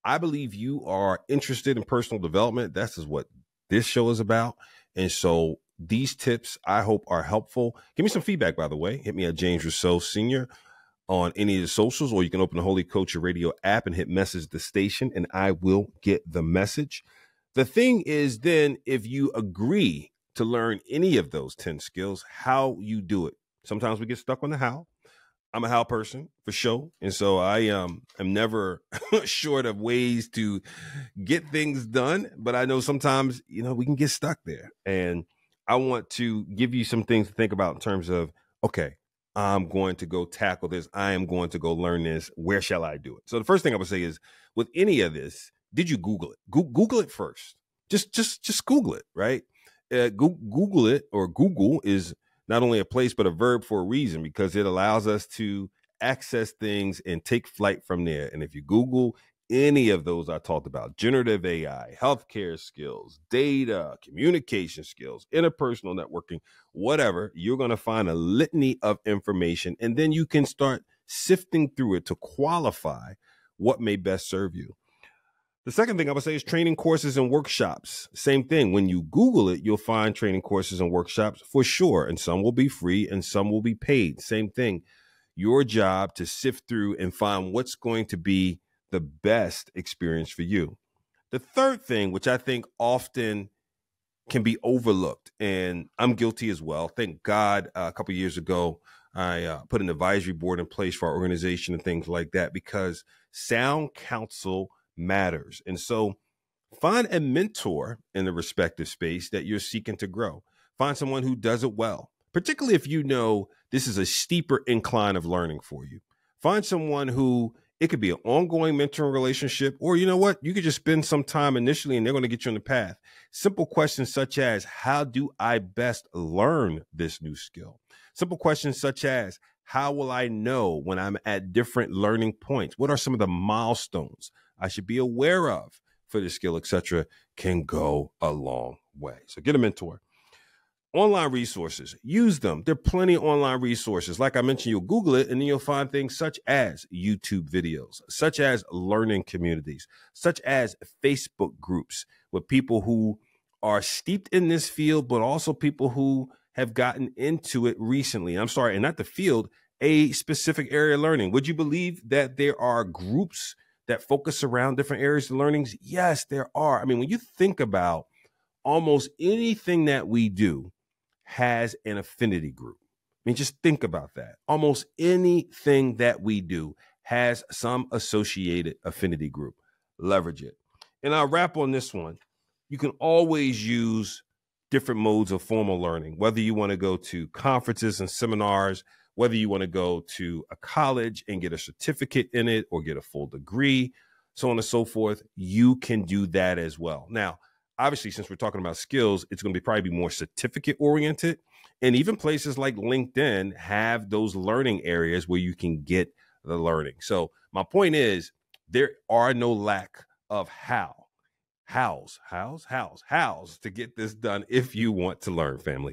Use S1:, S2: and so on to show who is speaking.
S1: I believe you are interested in personal development. That's is what this show is about. And so these tips, I hope, are helpful. Give me some feedback, by the way. Hit me at James Rousseau Sr. on any of the socials, or you can open the Holy Culture Radio app and hit message the station, and I will get the message. The thing is, then, if you agree to learn any of those 10 skills, how you do it. Sometimes we get stuck on the how. I'm a how person for sure. And so I am never short of ways to get things done. But I know sometimes, we can get stuck there. And I want to give you some things to think about in terms of, okay, I'm going to go tackle this. I am going to go learn this. Where shall I do it? So the first thing I would say is, with any of this, did you Google it? Google it first. Just Google it, right? Google it, or Google is not only a place, but a verb for a reason, because it allows us to access things and take flight from there. And if you Google any of those I talked about, generative AI, healthcare skills, data, communication skills, interpersonal networking, whatever, you're going to find a litany of information. And then you can start sifting through it to qualify what may best serve you. The second thing I would say is training courses and workshops. Same thing. When you Google it, you'll find training courses and workshops for sure. And some will be free and some will be paid. Same thing. Your job to sift through and find what's going to be the best experience for you. The third thing, which I think often can be overlooked, and I'm guilty as well. Thank God a couple of years ago, I put an advisory board in place for our organization and things like that, because sound counsel matters. And so find a mentor in the respective space that you're seeking to grow. Find someone who does it well, particularly if you know this is a steeper incline of learning for you. Find someone who, it could be an ongoing mentoring relationship, or you know what, you could just spend some time initially and they're going to get you on the path. Simple questions such as, how do I best learn this new skill? Simple questions such as, how will I know when I'm at different learning points? What are some of the milestones I should be aware of for this skill, etc., can go a long way. So get a mentor. Online resources, use them. There are plenty of online resources. Like I mentioned, you'll Google it and then you'll find things such as YouTube videos, such as learning communities, such as Facebook groups with people who are steeped in this field, but also people who have gotten into it recently. I'm sorry, and not the field, a specific area of learning. Would you believe that there are groups that focus around different areas of learnings? Yes, there are. I mean, when you think about almost anything that we do has an affinity group. I mean, just think about that. Almost anything that we do has some associated affinity group. Leverage it. And I'll wrap on this one. You can always use different modes of formal learning, whether you want to go to conferences and seminars, whether you want to go to a college and get a certificate in it or get a full degree, so on and so forth. You can do that as well. Now, obviously, since we're talking about skills, it's going to probably be more certificate oriented. And even places like LinkedIn have those learning areas where you can get the learning. So my point is, there are no lack of hows to get this done if you want to learn, family.